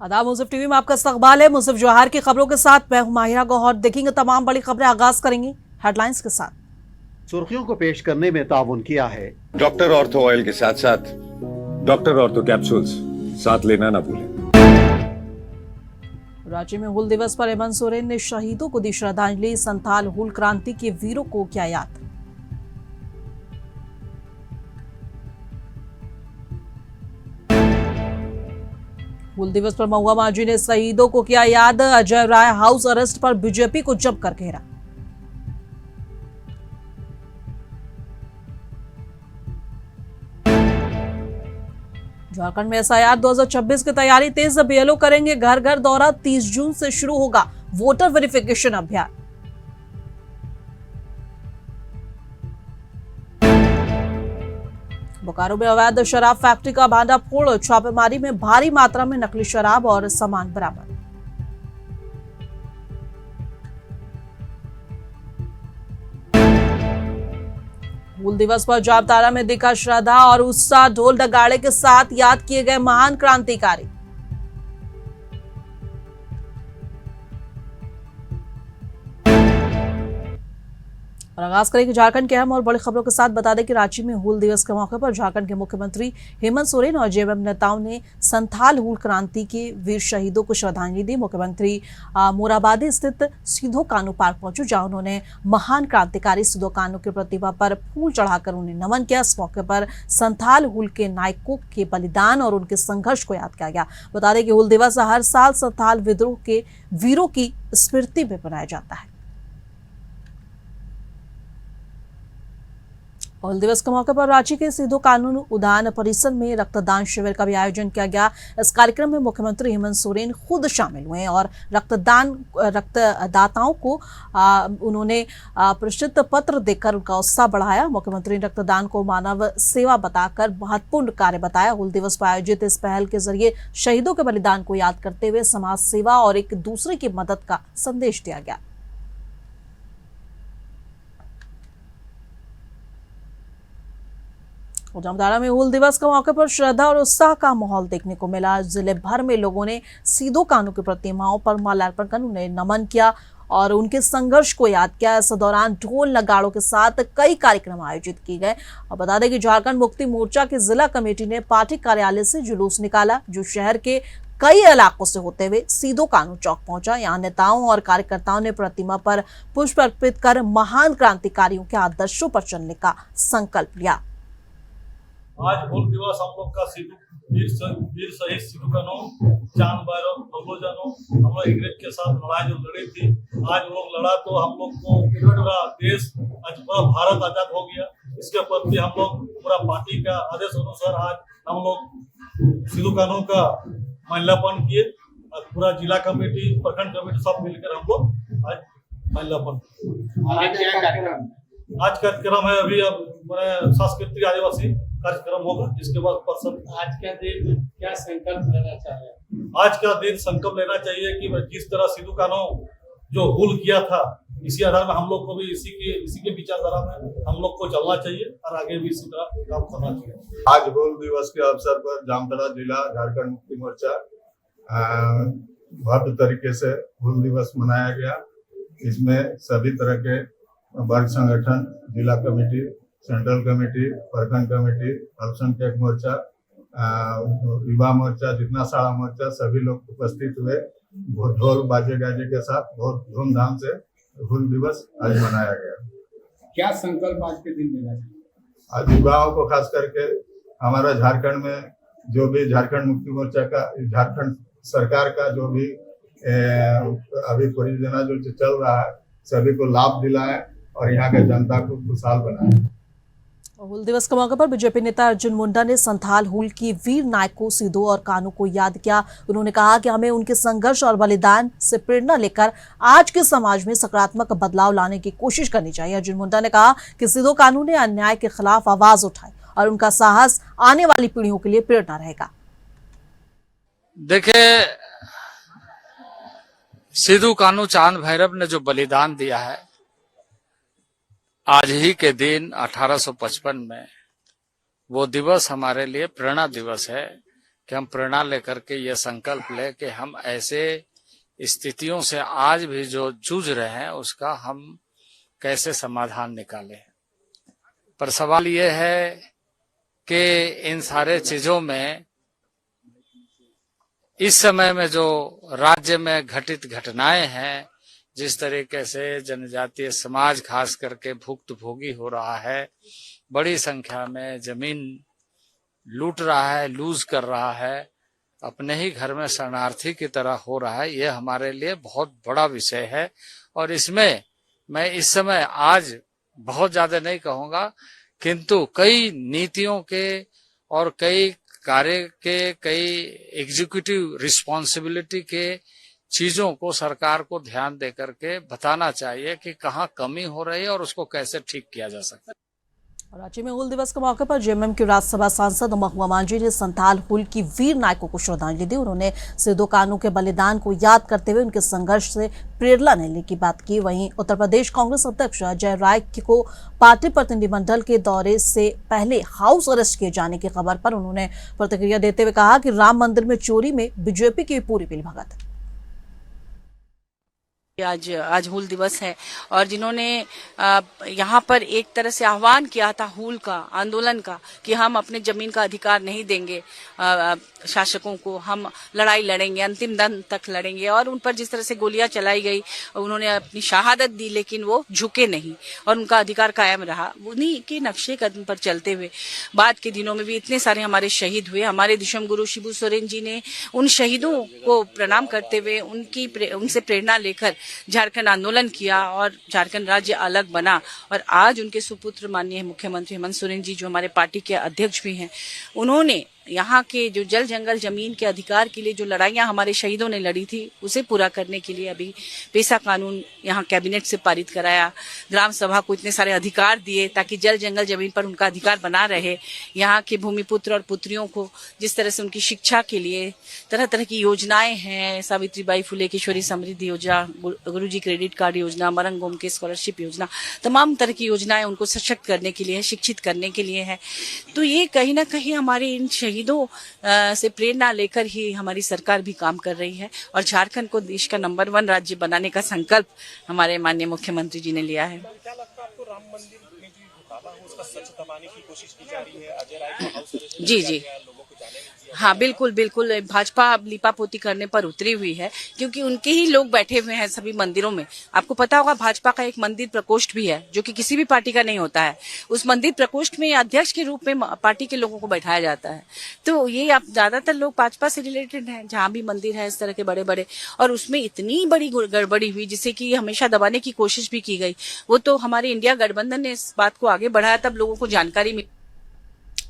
आदाब, मुज़िफ़ टीवी में आपका इस्तकबाल है। मुज़िफ़ जोहार की खबरों के साथ मैं हूं माहिरा गौहर। देखेंगे तमाम बड़ी खबरें। आगाज करेंगे हेडलाइंस के साथ। सुर्खियों को पेश करने में ताउन किया है डॉक्टर ऑर्थो ऑयल के साथ साथ डॉक्टर ऑर्थो कैप्सूल्स साथ लेना ना भूलें। राज्य में हूल दिवस पर हेमंत सोरेन ने शहीदों को दी श्रद्धांजलि। संथाल हूल क्रांति के वीरों को किया याद। हूल दिवस पर महुआ मांझी ने शहीदों को किया याद। अजय राय हाउस अरेस्ट पर बीजेपी को जमकर घेरा। झारखंड में एसआईआर 2026 की तैयारी तेज। बीएलओ करेंगे घर घर दौरा। 30 जून से शुरू होगा वोटर वेरिफिकेशन अभियान। बोकारो में अवैध शराब फैक्ट्री का भांडाफोड़। छापेमारी में भारी मात्रा में नकली शराब और सामान बरामद। हूल दिवस पर जामताड़ा में दिखा श्रद्धा और उत्साह। ढोल नगाड़े के साथ याद किए गए महान क्रांतिकारी। और आगाज करेंगे झारखंड के अहम और बड़ी खबरों के साथ। बता दें कि रांची में हूल दिवस के मौके पर झारखंड के मुख्यमंत्री हेमंत सोरेन और जेएमएम नेताओं ने संथाल हूल क्रांति के वीर शहीदों को श्रद्धांजलि दी। मुख्यमंत्री मोराबादी स्थित सिदो कान्हू पार्क पहुंचे, जहां उन्होंने महान क्रांतिकारी सिदो कान्हू की प्रतिमा पर फूल चढ़ाकर उन्हें नमन किया। इस मौके पर संथाल हूल के नायकों के बलिदान और उनके संघर्ष को याद किया गया। बता दें कि हूल दिवस हर साल संथाल विद्रोह के वीरों की स्मृति में मनाया जाता है। हूल दिवस के मौके पर रांची के सिदो कानून उद्यान परिसर में रक्तदान शिविर का भी आयोजन किया गया। इस कार्यक्रम में मुख्यमंत्री हेमंत सोरेन खुद शामिल हुए और रक्तदाताओं को उन्होंने प्रशस्ति पत्र देकर उनका उत्साह बढ़ाया। मुख्यमंत्री ने रक्तदान को मानव सेवा बताकर महत्वपूर्ण कार्य बताया। हूल दिवस पर आयोजित इस पहल के जरिए शहीदों के बलिदान को याद करते हुए समाज सेवा और एक दूसरे की मदद का संदेश दिया गया। जामताड़ा में हूल दिवस के मौके पर श्रद्धा और उत्साह का माहौल देखने को मिला। जिले भर में लोगों ने सिदो कान्हू की प्रतिमाओं पर माल्यार्पण कर उन्हें नमन किया और उनके संघर्ष को याद किया। इस दौरान ढोल नगाड़ों के साथ कई कार्यक्रम आयोजित किए गए। और बता दें कि झारखंड मुक्ति मोर्चा की जिला कमेटी ने पार्टी कार्यालय से जुलूस निकाला, जो शहर के कई इलाकों से होते हुए सिदो कान्हू चौक पहुंचा। यहाँ नेताओं और कार्यकर्ताओं ने प्रतिमा पर पुष्प अर्पित कर महान क्रांतिकारियों के आदर्शों पर चलने का संकल्प लिया। आज हूल दिवस हम लोग का वीर शहीद सिदो कान्हू, चांद भैरव, नवलोजानो हम लोग अंग्रेज के साथ लड़ाई जो लड़ी थी, आज वो लोग लड़ा तो हम लोग को पूरा देश, आज पूरा भारत आजाद हो गया। इसके प्रति हम लोग पूरा पार्टी का आदेश अनुसार आज हम लोग सिदो कान्हू का माल्यार्पण किए। पूरा जिला कमेटी, प्रखंड कमेटी सब मिलकर हम लोग आज माल्यार्पण। आज कार्यक्रम है अभी सांस्कृतिक आदिवासी कार्यक्रम होगा, जिसके बाद पर्सन आज का दिन क्या संकल्प लेना चाहिए? आज का दिन संकल्प लेना चाहिए कि जिस तरह सिदो कान्हू जो हूल किया था, इसी आधार में हम लोग को भी इसी के विचारधारा में हम लोग को चलना चाहिए और आगे भी इसी तरह काम करना चाहिए। आज हूल दिवस के अवसर पर जामताड़ा जिला झारखंड मुक्ति मोर्चा भव्य तरीके से हूल दिवस मनाया गया। इसमें सभी तरह के वर्ग संगठन, जिला कमेटी, सेंट्रल कमेटी, प्रखंड कमेटी, अल्पसंख्यक मोर्चा, युवा मोर्चा, जितना सारा मोर्चा, सभी लोग उपस्थित हुए। ढोल बाजे गाजे के साथ बहुत धूमधाम से हूल दिवस आज मनाया गया। क्या संकल्प आज के दिन लेना चाहिए? आज युवाओं को खास करके हमारा झारखंड में जो भी झारखंड मुक्ति मोर्चा का, झारखंड सरकार का जो भी अभी परियोजना जो चल रहा है, सभी को लाभ दिलाए और यहाँ के जनता को खुशहाल बनाए। हूल दिवस के मौके पर बीजेपी नेता अर्जुन मुंडा ने संथाल हूल की वीर नायकों सिदो और कान्हू को याद किया। उन्होंने कहा कि हमें उनके संघर्ष और बलिदान से प्रेरणा लेकर आज के समाज में सकारात्मक बदलाव लाने की कोशिश करनी चाहिए। अर्जुन मुंडा ने कहा कि सिदो कान्हू ने अन्याय के खिलाफ आवाज उठाई और उनका साहस आने वाली पीढ़ियों के लिए प्रेरणा रहेगा। देखिए, सिदो कान्हू, चांद भैरव ने जो बलिदान दिया है, आज ही के दिन 1855 में वो दिवस हमारे लिए प्रेरणा दिवस है कि हम प्रेरणा लेकर के ये संकल्प ले कि हम ऐसे स्थितियों से आज भी जो जूझ रहे हैं उसका हम कैसे समाधान निकालें। पर सवाल ये है कि इन सारे चीजों में इस समय में जो राज्य में घटित घटनाएं हैं, जिस तरीके से जनजातीय समाज खास करके भुक्तभोगी हो रहा है, बड़ी संख्या में जमीन लूट रहा है, लूज कर रहा है, अपने ही घर में शरणार्थी की तरह हो रहा है, ये हमारे लिए बहुत बड़ा विषय है। और इसमें मैं इस समय आज बहुत ज्यादा नहीं कहूंगा, किंतु कई नीतियों के और कई कार्य के, कई एग्जीक्यूटिव रिस्पॉन्सिबिलिटी के चीजों को सरकार को ध्यान दे करके बताना चाहिए कि कहाँ कमी हो रही है और उसको कैसे ठीक किया जा सकता है। राज्य में हूल दिवस के मौके पर जेएमएम के राज्यसभा सांसद महुआ मांझी ने संथाल हुल की वीर नायकों को श्रद्धांजलि दी। उन्होंने सिद्धू कान्हू के बलिदान को याद करते हुए उनके संघर्ष से प्रेरणा लेने की बात की। वहीं उत्तर प्रदेश कांग्रेस अध्यक्ष अजय राय को पार्टी प्रतिनिधिमंडल के दौरे से पहले हाउस अरेस्ट किए जाने की खबर पर उन्होंने प्रतिक्रिया देते हुए कहा कि राम मंदिर में चोरी में बीजेपी की पूरी मिलीभगत है। आज हूल दिवस है और जिन्होंने यहाँ पर एक तरह से आह्वान किया था हूल का, आंदोलन का, कि हम अपने जमीन का अधिकार नहीं देंगे शासकों को, हम लड़ाई लड़ेंगे, अंतिम दम तक लड़ेंगे। और उन पर जिस तरह से गोलियां चलाई गई, उन्होंने अपनी शहादत दी लेकिन वो झुके नहीं और उनका अधिकार कायम रहा। उन्हीं के नक्शे कदम पर चलते हुए बाद के दिनों में भी इतने सारे हमारे शहीद हुए। हमारे दिशम गुरु शिबू सोरेन जी ने उन शहीदों को प्रणाम करते हुए उनसे प्रेरणा लेकर झारखंड आंदोलन किया और झारखंड राज्य अलग बना। और आज उनके सुपुत्र माननीय मुख्यमंत्री हेमंत सोरेन जी, जो हमारे पार्टी के अध्यक्ष भी हैं, उन्होंने यहाँ के जो जल जंगल जमीन के अधिकार के लिए जो लड़ाइयाँ हमारे शहीदों ने लड़ी थी उसे पूरा करने के लिए अभी पेशा कानून यहाँ कैबिनेट से पारित कराया। ग्राम सभा को इतने सारे अधिकार दिए ताकि जल जंगल जमीन पर उनका अधिकार बना रहे। यहाँ के भूमिपुत्र और पुत्रियों को जिस तरह से उनकी शिक्षा के लिए तरह तरह की योजनाएं हैं, सावित्रीबाई फुले किशोरी समृद्धि योजना, गुरुजी क्रेडिट कार्ड योजना, मरंग गोम के स्कॉलरशिप योजना, तमाम तरह की योजनाएं उनको सशक्त करने के लिए, शिक्षित करने के लिए है। तो ये कहीं ना कहीं हमारे इन शहीदों से प्रेरणा लेकर ही हमारी सरकार भी काम कर रही है और झारखंड को देश का नंबर 1 राज्य बनाने का संकल्प हमारे माननीय मुख्यमंत्री जी ने लिया है। क्या लगता है आपको, राम मंदिर में जो घोटाला है उसका सच दबाने की कोशिश की जा रही है? अजय राय को हाउस अरेस्ट जी लोगों को जाने नहीं दिया। हाँ बिल्कुल, भाजपा अब लिपापोती करने पर उतरी हुई है क्योंकि उनके ही लोग बैठे हुए हैं सभी मंदिरों में। आपको पता होगा भाजपा का एक मंदिर प्रकोष्ठ भी है जो कि किसी भी पार्टी का नहीं होता है। उस मंदिर प्रकोष्ठ में अध्यक्ष के रूप में पार्टी के लोगों को बैठाया जाता है। तो ये आप ज्यादातर लोग भाजपा से रिलेटेड हैं, जहां भी मंदिर है इस तरह के बड़े बड़े, और उसमें इतनी बड़ी गड़बड़ी हुई जिसे कि हमेशा दबाने की कोशिश भी की गई। वो तो हमारे इंडिया गठबंधन ने इस बात को आगे बढ़ाया, तब लोगों को जानकारी मिली।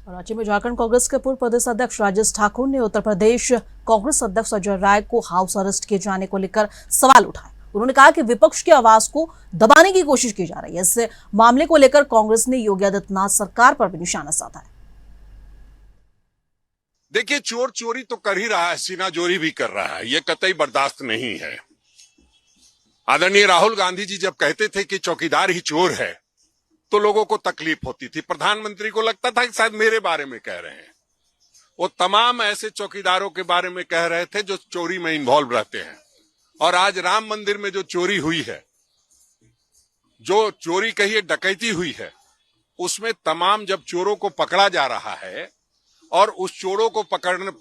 राज्य में झारखंड कांग्रेस के पूर्व प्रदेश अध्यक्ष राजेश ठाकुर ने उत्तर प्रदेश कांग्रेस अध्यक्ष अजय राय को हाउस अरेस्ट किए जाने को लेकर सवाल उठाए। उन्होंने कहा कि विपक्ष की आवाज को दबाने की कोशिश की जा रही है। इस मामले को लेकर कांग्रेस ने योगी आदित्यनाथ सरकार पर भी निशाना साधा है। देखिए, चोर चोरी तो कर ही रहा है, सीनाजोरी भी कर रहा है, ये कतई बर्दाश्त नहीं है। आदरणीय राहुल गांधी जी जब कहते थे कि चौकीदार ही चोर है तो लोगों को तकलीफ होती थी। प्रधानमंत्री को लगता था कि शायद मेरे बारे में कह रहे हैं। वो तमाम ऐसे चौकीदारों के बारे में कह रहे थे जो चोरी में इन्वॉल्व रहते हैं। और आज राम मंदिर में जो चोरी हुई है, जो चोरी कहिए डकैती हुई है, उसमें तमाम जब चोरों को पकड़ा जा रहा है और उस चोरों को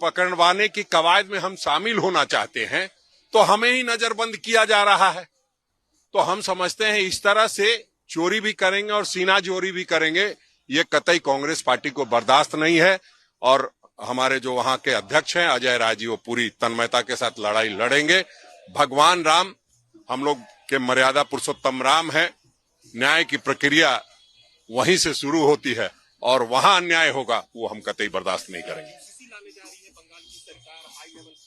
पकड़वाने की कवायद में हम शामिल होना चाहते हैं तो हमें ही नजरबंद किया जा रहा है। तो हम समझते हैं इस तरह से चोरी भी करेंगे और सीना जोरी भी करेंगे, ये कतई कांग्रेस पार्टी को बर्दाश्त नहीं है। और हमारे जो वहां के अध्यक्ष हैं अजय राय जी, वो पूरी तन्मयता के साथ लड़ाई लड़ेंगे। भगवान राम हम लोग के मर्यादा पुरुषोत्तम राम है। न्याय की प्रक्रिया वहीं से शुरू होती है और वहां अन्याय होगा वो हम कतई बर्दाश्त नहीं करेंगे।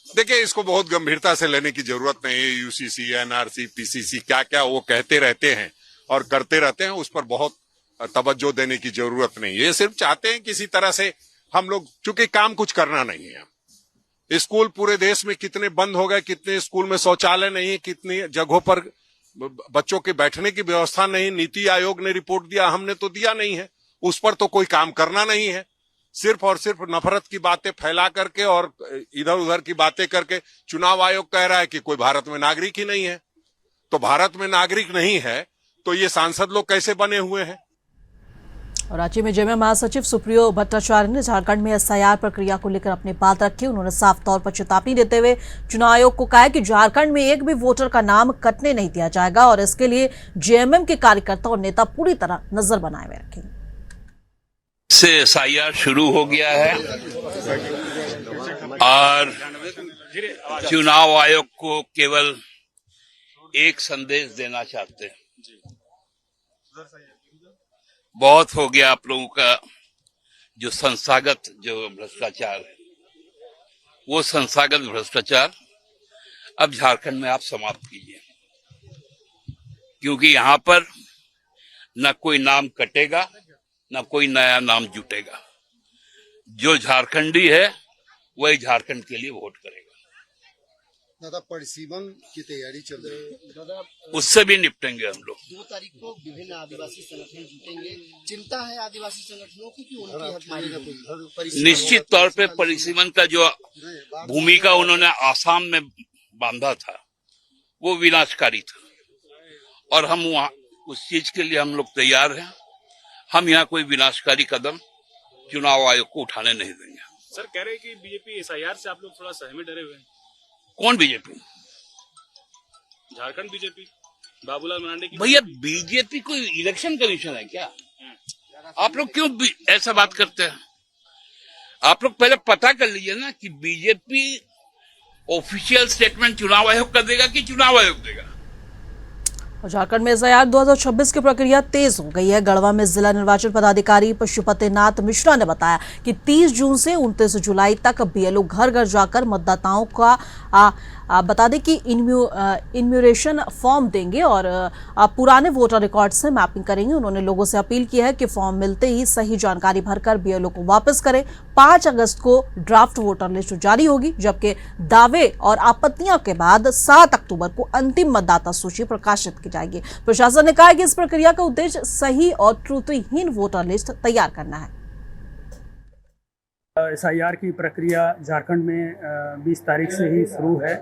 देखिए, इसको बहुत गंभीरता से लेने की जरूरत नहीं है। यूसीसी, एनआरसी, पीसीसी क्या क्या वो कहते रहते हैं और करते रहते हैं, उस पर बहुत तवज्जो देने की जरूरत नहीं है। ये सिर्फ चाहते हैं किसी तरह से हम लोग, चूंकि काम कुछ करना नहीं है। स्कूल पूरे देश में कितने बंद हो गए, कितने स्कूल में शौचालय नहीं है, कितनी जगहों पर बच्चों के बैठने की व्यवस्था नहीं। नीति आयोग ने रिपोर्ट दिया, हमने तो दिया नहीं है। उस पर तो कोई काम करना नहीं है। सिर्फ और सिर्फ नफरत की बातें फैला करके और इधर उधर की बातें करके चुनाव आयोग कह रहा है कि कोई भारत में नागरिक ही नहीं है। तो भारत में नागरिक नहीं है तो ये सांसद लोग कैसे बने हुए हैं? और राज्य में जेएमएम महासचिव सुप्रियो भट्टाचार्य ने झारखंड में एसआईआर प्रक्रिया को लेकर अपनी बात रखी। उन्होंने साफ तौर पर चेतावनी देते हुए चुनाव आयोग को कहा कि झारखंड में एक भी वोटर का नाम कटने नहीं दिया जाएगा और इसके लिए जेएमएम के कार्यकर्ता और नेता पूरी तरह नजर बनाए हुए रखेंगे। से एसआईआर शुरू हो गया है और चुनाव आयोग को केवल एक संदेश देना चाहते हैं। बहुत हो गया आप लोगों का जो संस्थागत जो भ्रष्टाचार है, वो संस्थागत भ्रष्टाचार अब झारखंड में आप समाप्त कीजिए, क्योंकि यहां पर न कोई नाम कटेगा न कोई नया नाम जुटेगा। जो झारखंडी है वही झारखंड के लिए वोट करेगा। दादा परिसीमन की तैयारी चल रही है, दादा उससे भी निपटेंगे हम लोग। 2 तारीख को विभिन्न आदिवासी संगठन जुटेंगे। चिंता है आदिवासी संगठनों की कि उनकी हत्या निश्चित तौर पे परिसीमन का जो भूमिका उन्होंने आसाम में बांधा था वो विनाशकारी था और हम वहाँ उस चीज के लिए हम लोग तैयार हैं। हम यहाँ कोई विनाशकारी कदम चुनाव आयोग को उठाने नहीं देंगे। सर कह रहे हैं कि बीजेपी एसआईआर से आप लोग थोड़ा सहमे डरे हुए हैं। कौन बीजेपी? झारखंड बीजेपी बाबूलाल मरांडी की। भैया बीजेपी कोई इलेक्शन कमीशन है क्या? आप लोग क्यों ऐसा बात करते हैं? आप लोग पहले पता कर लीजिए ना कि बीजेपी ऑफिशियल स्टेटमेंट चुनाव आयोग का देगा कि चुनाव आयोग देगा। और झारखंड में एसआईआर 2026 की प्रक्रिया तेज हो गई है। गढ़वा में जिला निर्वाचन पदाधिकारी पशुपतिनाथ मिश्रा ने बताया कि 30 जून से 29 जुलाई तक बीएलओ घर घर जाकर मतदाताओं का बता दें कि इन्यूमरेशन फॉर्म देंगे और पुराने वोटर रिकॉर्ड से मैपिंग करेंगे। उन्होंने लोगों से अपील की है कि फॉर्म मिलते ही सही जानकारी भरकर बीएलओ को वापस करें। 5 अगस्त को ड्राफ्ट वोटर लिस्ट जारी होगी, जबकि दावे और आपत्तियों के बाद 7 अक्टूबर को अंतिम मतदाता सूची प्रकाशित की जाएगी। प्रशासन ने कहा है कि इस प्रक्रिया का उद्देश्य सही और त्रुटिहीन वोटर लिस्ट तैयार करना है। एसआईआर की प्रक्रिया झारखंड में 20 तारीख से ही शुरू है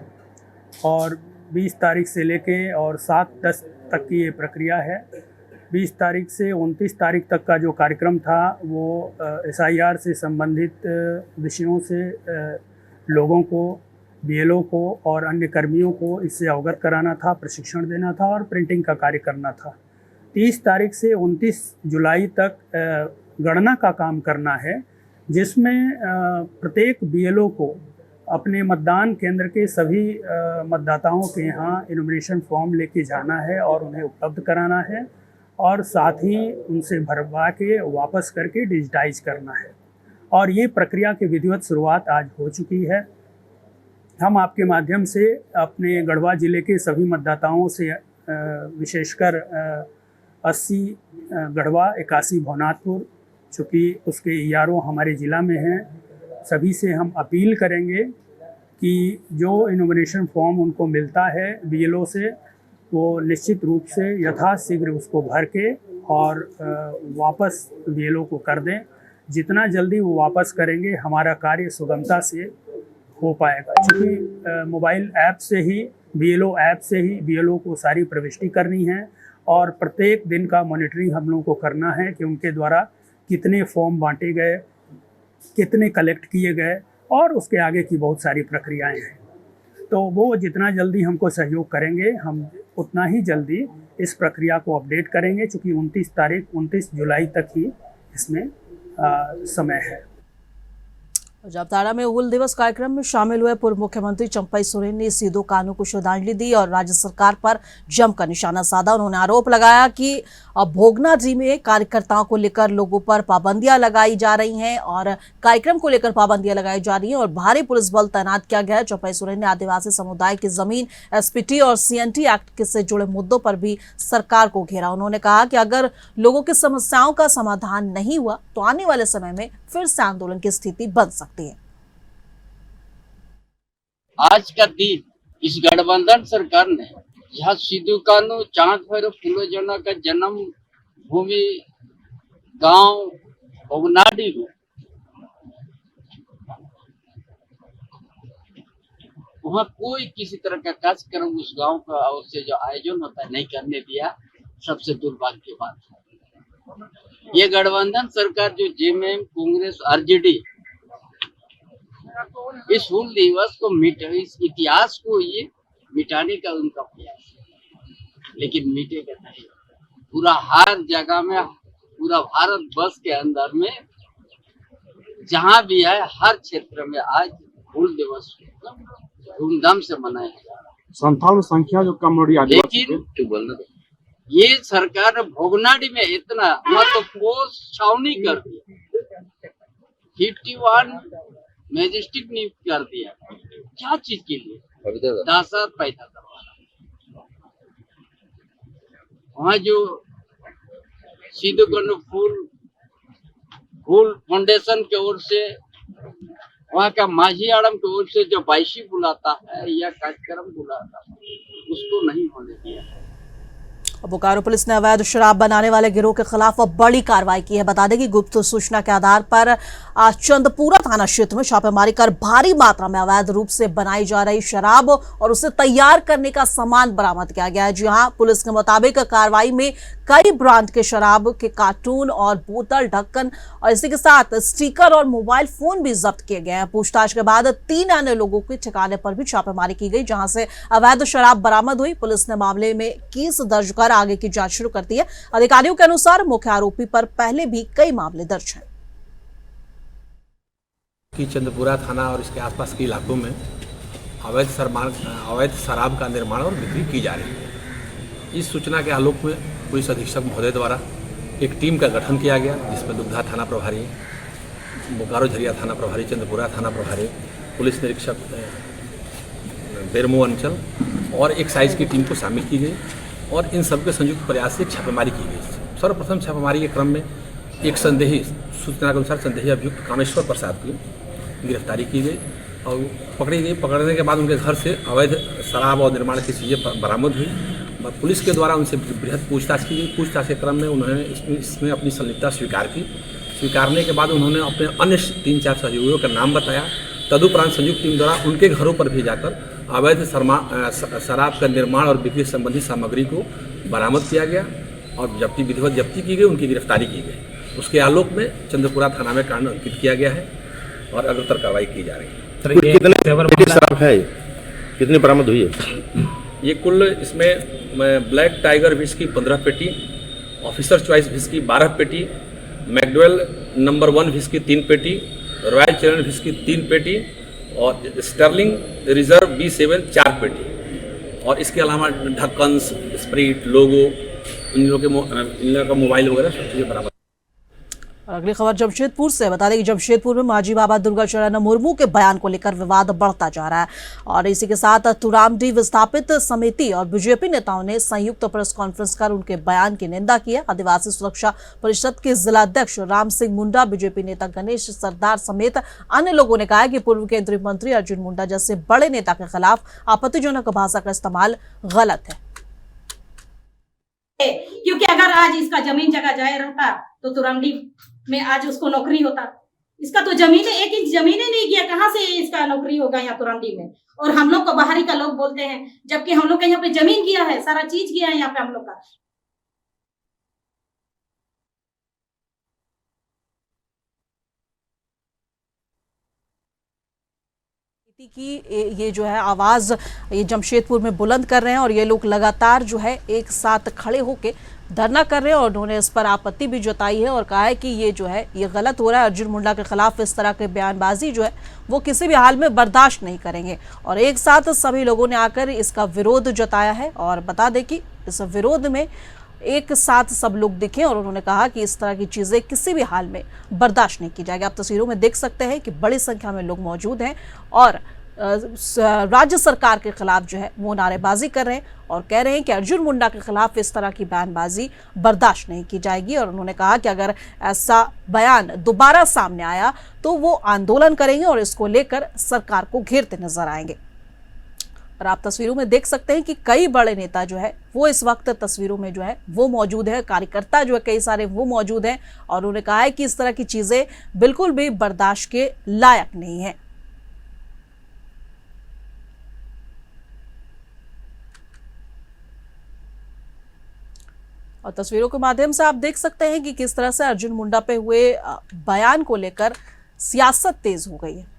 और 20 तारीख से लेके और 7-10 तक की ये प्रक्रिया है। 20 तारीख से 29 तारीख तक का जो कार्यक्रम था वो एसआईआर से संबंधित विषयों से लोगों को, बीएलओ को और अन्य कर्मियों को इससे अवगत कराना था, प्रशिक्षण देना था और प्रिंटिंग का कार्य करना था। 30 तारीख से 29 जुलाई तक गणना का काम करना है, जिसमें प्रत्येक बीएलओ को अपने मतदान केंद्र के सभी मतदाताओं के यहाँ इन्यूमरेशन फॉर्म लेके जाना है और उन्हें उपलब्ध कराना है और साथ ही उनसे भरवा के वापस करके डिजिटाइज करना है। और ये प्रक्रिया की विधिवत शुरुआत आज हो चुकी है। हम आपके माध्यम से अपने गढ़वा जिले के सभी मतदाताओं से विशेषकर 80 गढ़वा, 81 भवनाथपुर, चूँकि उसके ERO हमारे ज़िला में हैं, सभी से हम अपील करेंगे कि जो इन्यूमरेशन फॉर्म उनको मिलता है बीएलओ से, वो निश्चित रूप से यथाशीघ्र उसको भर के और वापस बीएलओ को कर दें। जितना जल्दी वो वापस करेंगे हमारा कार्य सुगमता से हो पाएगा, क्योंकि मोबाइल ऐप से ही, बीएलओ ऐप से ही बीएलओ को सारी प्रविष्टि करनी है और प्रत्येक दिन का मॉनिटरिंग हम लोगों को करना है कि उनके द्वारा कितने फॉर्म बांटे गए, कितने कलेक्ट किए गए और उसके आगे की बहुत सारी प्रक्रियाएं हैं। तो वो जितना जल्दी हमको सहयोग करेंगे हम उतना ही जल्दी इस प्रक्रिया को अपडेट करेंगे, क्योंकि 29 जुलाई तक ही इसमें समय है। जामताड़ा में हूल दिवस कार्यक्रम में शामिल हुए पूर्व मुख्यमंत्री चंपई सोरेन ने सीधो कानू को श्रद्धांजलि दी और राज्य सरकार पर जमकर निशाना साधा। उन्होंने आरोप लगाया कि भोगनाडीह में कार्यकर्ताओं को लेकर लोगों पर पाबंदियां लगाई जा रही हैं और कार्यक्रम को लेकर पाबंदियां लगाई जा रही हैं और भारी पुलिस बल तैनात किया गया है। चंपई सोरेन ने आदिवासी समुदाय की जमीन, एसपीटी और सीएनटी एक्ट से जुड़े मुद्दों पर भी सरकार को घेरा। उन्होंने कहा कि अगर लोगों की समस्याओं का समाधान नहीं हुआ तो आने वाले समय में फिर से आंदोलन की स्थिति बन सकती है। आज का दिन इस गठबंधन सरकार ने जहाँ सिद्धू कानू, चांद भैरव, फूलो जना का जन्म भूमि गांव भोगनाडीह में वहाँ कोई किसी तरह का कार्यक्रम उस गांव का ओर से जो आयोजन होता है नहीं करने दिया, सबसे दुर्भाग्य की बात है। ये गठबंधन सरकार जो जेएमएम, कांग्रेस, आरजेडी इस हूल दिवस को इस इतिहास को ये मिटाने का उनका प्रयास है, लेकिन मिटेगा नहीं। पूरा हर जगह में, पूरा भारत वर्ष के अंदर में जहां भी है, हर क्षेत्र में आज हूल दिवस धूमधाम से मनाया जा रहा है। संथाल संख्या जो कम हो रही है, लेकिन ये सरकार ने भोगनाडी में इतना तो पोस्ट छावनी कर दिया, 51 मैजिस्ट्रेट नियुक्त कर दिया। क्या चीज के लिए? दहशत पैदा करवाना। वहाँ जो सीधे फूल फाउंडेशन की ओर से, वहाँ का माझी आड़म की ओर से जो बाइशी बुलाता है या कार्यक्रम बुलाता है, उसको नहीं होने दिया। बोकारो पुलिस ने अवैध शराब बनाने वाले गिरोह के खिलाफ बड़ी कार्रवाई की है। बता दें कि गुप्त सूचना के आधार पर चंदपुरा थाना क्षेत्र में छापेमारी कर भारी मात्रा में अवैध रूप से बनाई जा रही शराब और उसे तैयार करने का सामान बरामद किया गया है। जी हां, पुलिस के मुताबिक कार्रवाई में कई ब्रांड के शराब के कार्टून और बोतल, ढक्कन और इसी के साथ स्टिकर और मोबाइल फोन भी जब्त किए गए हैं। पूछताछ के बाद 3 अन्य लोगों के ठिकाने पर भी छापेमारी की गई, जहां से अवैध शराब बरामद हुई। पुलिस ने मामले में केस दर्ज कर आगे की जांच शुरू कर दी है। अधिकारियों के अनुसार मुख्य आरोपी पर पहले भी कई मामले दर्ज हैं। कि चंदपुरा थाना और इसके आसपास के इलाकों में अवैध शराब का निर्माण और बिक्री की जा रही है। इस सूचना के आलोक में पुलिस अधीक्षक महोदय द्वारा एक टीम का गठन किया गया, जिसमें दुग्धा थाना प्रभारी, बोकारो झरिया थाना प्रभारी, चंदपुरा थाना प्रभारी, पुलिस निरीक्षक बेरमो अंचल और एक्साइज की टीम को शामिल की गई और इन सबके संयुक्त प्रयास से छापेमारी की गई। सर्वप्रथम छापेमारी के क्रम में एक संदेही, सूचना के अनुसार संदेही अभियुक्त कामेश्वर प्रसाद की गिरफ्तारी की गई और पकड़ी गई। पकड़ने के बाद उनके घर से अवैध शराब और निर्माण की चीज़ें बरामद हुई। पुलिस के द्वारा उनसे बृहद पूछताछ की गई। पूछताछ के क्रम में उन्होंने इसमें अपनी संलिप्तता स्वीकार की। स्वीकारने के बाद उन्होंने अपने अन्य 3-4 सहयोगियों का नाम बताया। तदुपरांत संयुक्त टीम द्वारा उनके घरों पर भी जाकर अवैध शराब का निर्माण और बिक्री संबंधी सामग्री को बरामद किया गया और विधिवत जब्ती की गई, उनकी गिरफ्तारी की गई। उसके आलोक में चंद्रपुरा थाना में कांड अंकित किया गया है और अग्रतर कार्रवाई की जा रही है। कितनी शराब है, कितनी बरामद हुई है? ये कुल इसमें ब्लैक टाइगर विस्की 15 पेटी, ऑफिसर चॉइस विस्की 12 पेटी, मैकडवेल नंबर 1 विस्की 3 पेटी, रॉयल चैलेंज विस्की 3 पेटी और स्टर्लिंग रिजर्व B7 4 पेटी और इसके अलावा ढक्कन, स्प्रिट, लोगो, इन लोगों का मोबाइल वगैरह सब चीज़ें बरामद। और अगली खबर जमशेदपुर से। बता दें कि जमशेदपुर में माजी बाबा दुर्गाचरण मुर्मू के बयान को लेकर विवाद बढ़ता जा रहा है और इसी के साथ तुरामडी विस्थापित समिति और बीजेपी नेताओं ने संयुक्त प्रेस कॉन्फ्रेंस कर उनके बयान की निंदा की है। आदिवासी सुरक्षा परिषद के जिला अध्यक्ष राम सिंह मुंडा, बीजेपी नेता गणेश सरदार समेत अन्य लोगों ने कहा है कि पूर्व केंद्रीय मंत्री अर्जुन मुंडा जैसे बड़े नेता के खिलाफ आपत्तिजनक भाषा का इस्तेमाल गलत है। क्योंकि अगर आज इसका जमीन जगह जाए रहता तो तुरामडी में आज उसको नौकरी होता। इसका तो जमीन, 1 इंच जमीन ही नहीं गया, कहाँ से इसका नौकरी होगा यहाँ तुरामडी में। और हम लोग को बाहरी का लोग बोलते हैं, जबकि हम लोग का यहाँ पे जमीन गया है, सारा चीज गया है यहाँ पे हम लोग का। की ये जो है आवाज ये जमशेदपुर में बुलंद कर रहे हैं और ये लोग लगातार जो है एक साथ खड़े होके धरना कर रहे हैं और उन्होंने इस पर आपत्ति भी जताई है और कहा है कि ये जो है ये गलत हो रहा है। अर्जुन मुंडा के खिलाफ इस तरह के बयानबाजी जो है वो किसी भी हाल में बर्दाश्त नहीं करेंगे और एक साथ सभी लोगों ने आकर इसका विरोध जताया है। और बता दें कि इस विरोध में एक साथ सब लोग दिखे और उन्होंने कहा कि इस तरह की चीजें किसी भी हाल में बर्दाश्त नहीं की जाएगी। आप तस्वीरों में देख सकते हैं कि बड़ी संख्या में लोग मौजूद हैं और राज्य सरकार के खिलाफ जो है वो नारेबाजी कर रहे हैं और कह रहे हैं कि अर्जुन मुंडा के खिलाफ इस तरह की बयानबाजी बर्दाश्त नहीं की जाएगी। और उन्होंने कहा कि अगर ऐसा बयान दोबारा सामने आया तो वो आंदोलन करेंगे और इसको लेकर सरकार को घेरते नजर आएंगे। और आप तस्वीरों में देख सकते हैं कि कई बड़े नेता जो है वो इस वक्त तस्वीरों में जो है वो मौजूद है, कार्यकर्ता जो है कई सारे वो मौजूद हैं और उन्होंने कहा है कि इस तरह की चीजें बिल्कुल भी बर्दाश्त के लायक नहीं है। और तस्वीरों के माध्यम से आप देख सकते हैं कि किस तरह से अर्जुन मुंडा पे हुए बयान को लेकर सियासत तेज हो गई है।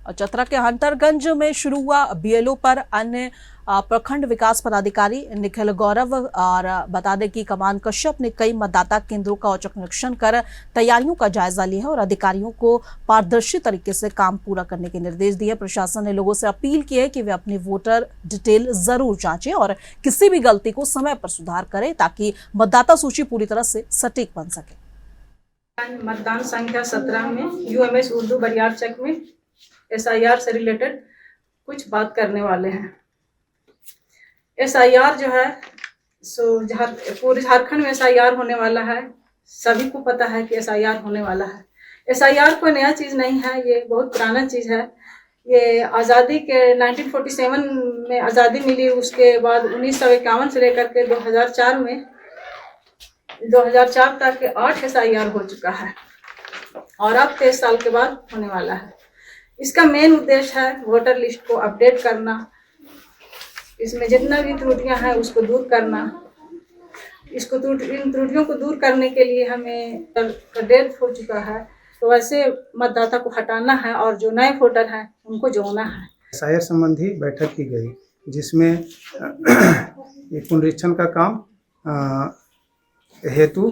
और चतरा के हंटरगंज में शुरू हुआ बीएलओ पर अन्य प्रखंड विकास पदाधिकारी निखिल गौरव। और बता दें कि कमान कश्यप ने कई मतदाता केंद्रों का औचक निरीक्षण कर तैयारियों का जायजा लिया है और अधिकारियों को पारदर्शी तरीके से काम पूरा करने के निर्देश दिए। प्रशासन ने लोगों से अपील की है कि वे अपनी वोटर डिटेल जरूर जांचें और किसी भी गलती को समय पर सुधार करें ताकि मतदाता सूची पूरी तरह से सटीक बन सके। मतदान संख्या 17 में यूएमएस उर्दू बरियार चक में एसआईआर से रिलेटेड कुछ बात करने वाले हैं। एसआईआर जो है सो पूरे झारखंड में एसआईआर होने वाला है। सभी को पता है कि एसआईआर होने वाला है। एसआईआर कोई नया चीज़ नहीं है, ये बहुत पुराना चीज़ है। ये आज़ादी के 1947 में आज़ादी मिली, उसके बाद 1951 से लेकर के 2004 में 2004 तक 8 एसआईआर हो चुका है और अब 23 साल के बाद होने वाला है। इसका मेन उद्देश्य है वोटर लिस्ट को अपडेट करना, इसमें जितना भी त्रुटियां हैं उसको दूर करना। इन त्रुटियों को दूर करने के लिए हमें डेथ हो चुका है तो वैसे मतदाता को हटाना है और जो नए वोटर हैं उनको जोड़ना है। एसआईआर संबंधी बैठक की गई जिसमें एक पुनरीक्षण का काम हेतु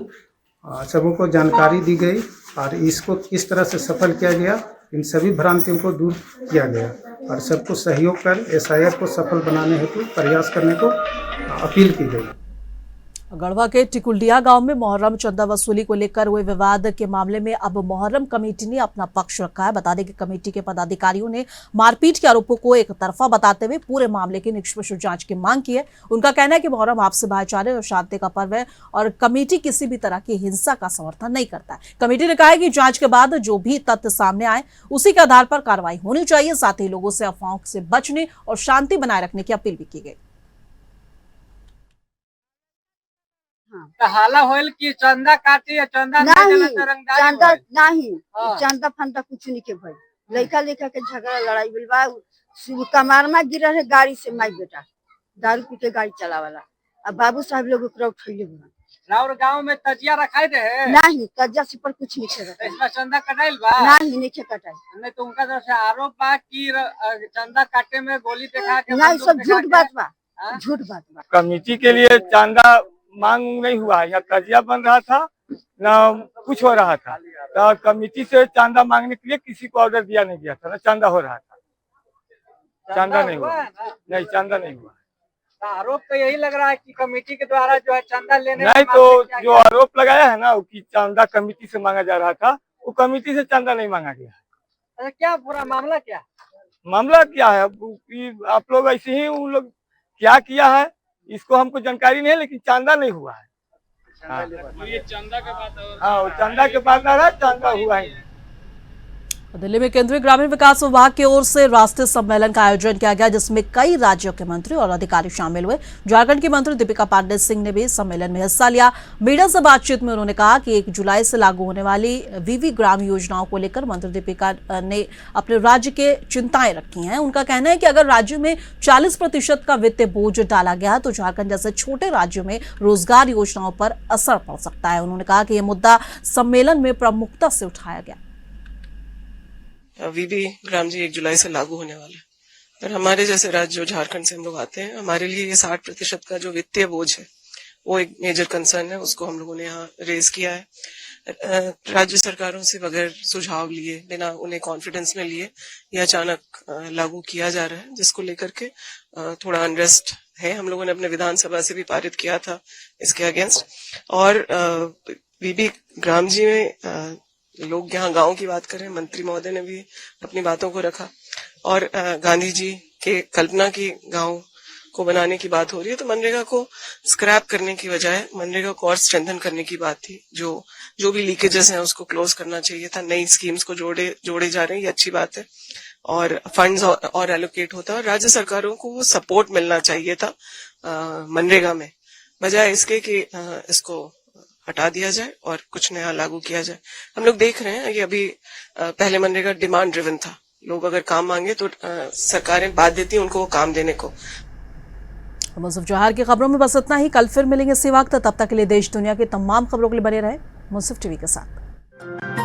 सबों को जानकारी दी गई और इसको किस तरह से सफल किया गया, इन सभी भ्रांतियों को दूर किया गया और सबको सहयोग कर एसआईआर को सफल बनाने हेतु प्रयास करने को अपील की गई। गढ़वा के टिकुलडिया गांव में मोहर्रम चंदा वसूली को लेकर हुए विवाद के मामले में अब मोहर्रम कमेटी ने अपना पक्ष रखा है। बता दें कि कमेटी के पदाधिकारियों ने मारपीट के आरोपों को एक तरफा बताते हुए पूरे मामले की निष्पक्ष जांच की मांग की है। उनका कहना है कि मोहर्रम आपसी भाईचारे और शांति का पर्व है और कमेटी किसी भी तरह की हिंसा का समर्थन नहीं करता है। कमेटी ने कहा है कि जांच के बाद जो भी तथ्य सामने आए उसी के आधार पर कार्रवाई होनी चाहिए। साथ ही लोगों से अफवाहों से बचने और शांति बनाए रखने की अपील भी की गई। हाला होल की चंदा काटी चंदा नहीं चंदा फंदा कुछ नहीं के भाई लड़का लेखा के झगड़ा लड़ाई बिलवा कमार में गिरा है गाड़ी से माई बेटा दारू पी के गाड़ी चलावाला। अब बाबू साहब लोग उठैले राउर गांव में तजिया रखाई रहे नहीं तजिया से पर कुछ नहीं खेला इसमें चंदा कटाइल बा नहीं कटाई नहीं तो उनका तरफ से आरोप बा कि चंदा काटे में गोली दिखा के नहीं सब झूठ बात बा झूठ बात बा। कमेटी के लिए चंदा मांग नहीं हुआ, यहाँ तजिया बन रहा था न कुछ हो रहा था तो कमेटी से चंदा मांगने के लिए किसी को ऑर्डर दिया नहीं गया था, न चंदा हो रहा था। चंदा नहीं हुआ, नहीं चंदा नहीं हुआ। आरोप तो यही लग रहा है कि कमेटी के द्वारा जो है चंदा लेने नहीं तो जो आरोप लगाया है ना कि चंदा कमेटी से मांगा जा रहा था, वो कमेटी से चंदा नहीं मांगा गया। अच्छा क्या पूरा मामला क्या है? आप लोग ऐसे ही उन लोग क्या किया है इसको हमको जानकारी नहीं है, लेकिन चंदा नहीं हुआ है। ये चंदा के बाद चंदा के बाद ना चंदा हुआ है। दिल्ली में केंद्रीय ग्रामीण विकास विभाग की ओर से राष्ट्रीय सम्मेलन का आयोजन किया गया जिसमें कई राज्यों के मंत्री और अधिकारी शामिल हुए। झारखंड की मंत्री दीपिका पांडेय सिंह ने भी सम्मेलन में हिस्सा लिया। मीडिया से बातचीत में उन्होंने कहा कि 1 जुलाई से लागू होने वाली वीवी ग्राम योजनाओं को लेकर मंत्री दीपिका ने अपने राज्य के चिंताएं रखी हैं। उनका कहना है कि अगर राज्य में 40% का वित्तीय बोझ डाला गया तो झारखंड जैसे छोटे राज्यों में रोजगार योजनाओं पर असर पड़ सकता है। उन्होंने कहा कि यह मुद्दा सम्मेलन में प्रमुखता से उठाया गया। वीबी ग्राम जी 1 जुलाई से लागू होने वाला है, पर हमारे जैसे राज्य जो झारखंड से हम लोग आते हैं, हमारे लिए ये 60% का जो वित्तीय बोझ है वो एक मेजर कंसर्न है। उसको हम लोगों ने यहाँ रेज किया है। राज्य सरकारों से बगैर सुझाव लिए, बिना उन्हें कॉन्फिडेंस में लिए ये अचानक लागू किया जा रहा है, जिसको लेकर के थोड़ा अनरेस्ट है। हम लोगों ने अपने विधानसभा से भी पारित किया था इसके अगेंस्ट। और वीबी ग्राम जी में लोग यहाँ गांव की बात करें, मंत्री महोदय ने भी अपनी बातों को रखा और गांधी जी के कल्पना की गांव को बनाने की बात हो रही है, तो मनरेगा को स्क्रैप करने की बजाय मनरेगा को और स्ट्रेंथन करने की बात थी। जो भी लीकेजेस हैं उसको क्लोज करना चाहिए था। नई स्कीम्स को जोड़े जा रहे हैं, ये अच्छी बात है और फंड्स और एलोकेट होता है और राज्य सरकारों को वो सपोर्ट मिलना चाहिए था मनरेगा में, बजाय इसके कि इसको हटा दिया जाए और कुछ नया लागू किया जाए। हम लोग देख रहे हैं कि अभी पहले मनरेगा डिमांड ड्रिवन था, लोग अगर काम मांगे तो सरकारें बाध्य थी उनको वो काम देने को। मुसफ जौहर की खबरों में बस इतना ही। कल फिर मिलेंगे इसी वक्त, तब तक के लिए देश दुनिया की तमाम खबरों के लिए बने रहे मुसफ टीवी के साथ।